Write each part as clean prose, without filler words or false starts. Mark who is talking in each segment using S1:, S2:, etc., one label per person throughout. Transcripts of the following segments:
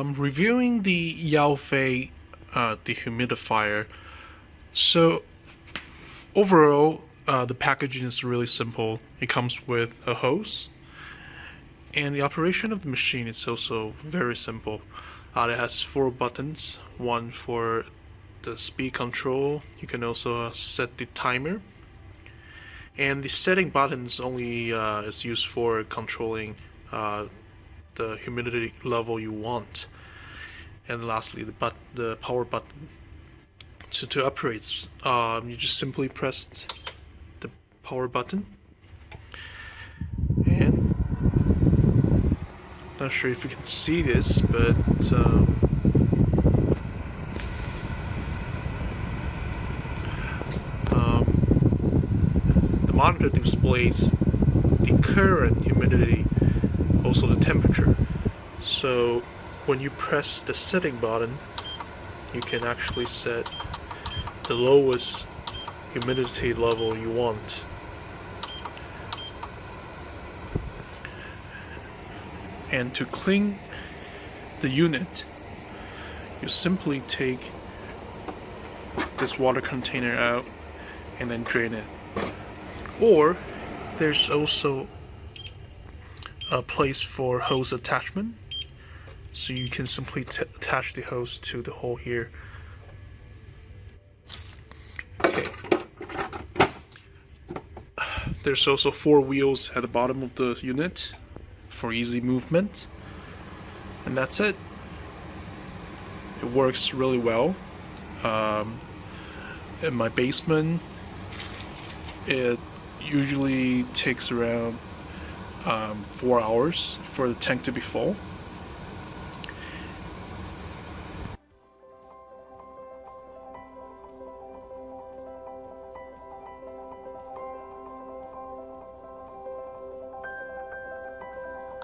S1: Reviewing the yaufey dehumidifier. So overall, the packaging is really simple. It comes with a hose, and the operation of the machine is also very simple. It has 4 buttons, one for the speed control. You can also set the timer, and the setting buttons only is used for controlling the humidity level you want. And lastly, the power button. So to operate, you just simply press the power button, and not sure if you can see this, but the monitor displays the current humidity, also the temperature. So when you press the setting button, you can actually set the lowest humidity level you want. And to clean the unit, you simply take this water container out and then drain it. Or there's also a place for hose attachment, so you can simply attach the hose to the hole here. Okay. There's also 4 wheels at the bottom of the unit for easy movement, and that's it. It works really well. In my basement, it usually takes around 4 hours for the tank to be full.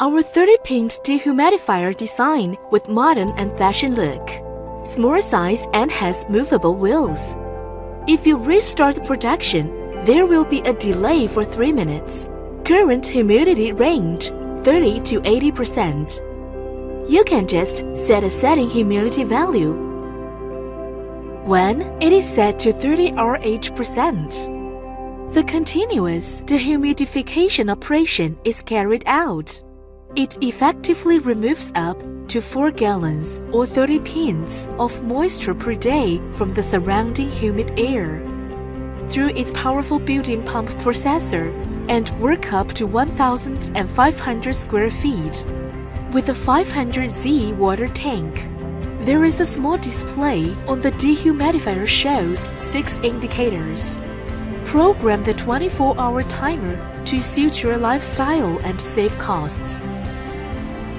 S2: Our 30-pint dehumidifier design with modern and fashion look. Small size and has movable wheels. If you restart production, there will be a delay for 3 minutes. Current humidity range 30 to 80%. You can just set a setting humidity value. When it is set to 30 RH%, the continuous dehumidification operation is carried out. It effectively removes up to 4 gallons or 30 pints of moisture per day from the surrounding humid air. Through its powerful built-in pump processor and work up to 1,500 square feet. With a 500Z water tank, there is a small display on the dehumidifier shows 6 indicators. Program the 24-hour timer to suit your lifestyle and save costs.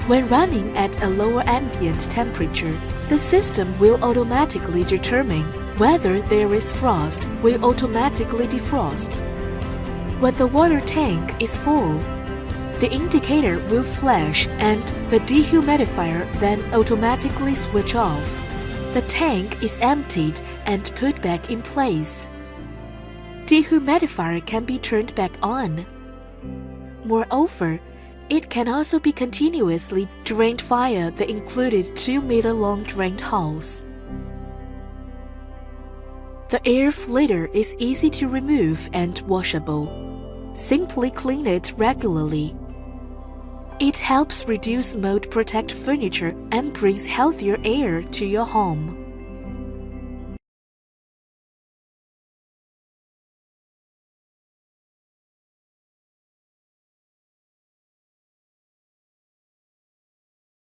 S2: When running at a lower ambient temperature, the system will automatically determine whether there is frost, will automatically defrost. When the water tank is full, the indicator will flash and the dehumidifier then automatically switch off. The tank is emptied and put back in place. Dehumidifier can be turned back on. Moreover, it can also be continuously drained via the included 2-meter-long drain hose. The air filter is easy to remove and washable. Simply clean it regularly. It helps reduce mold, protect furniture, and brings healthier air to your home.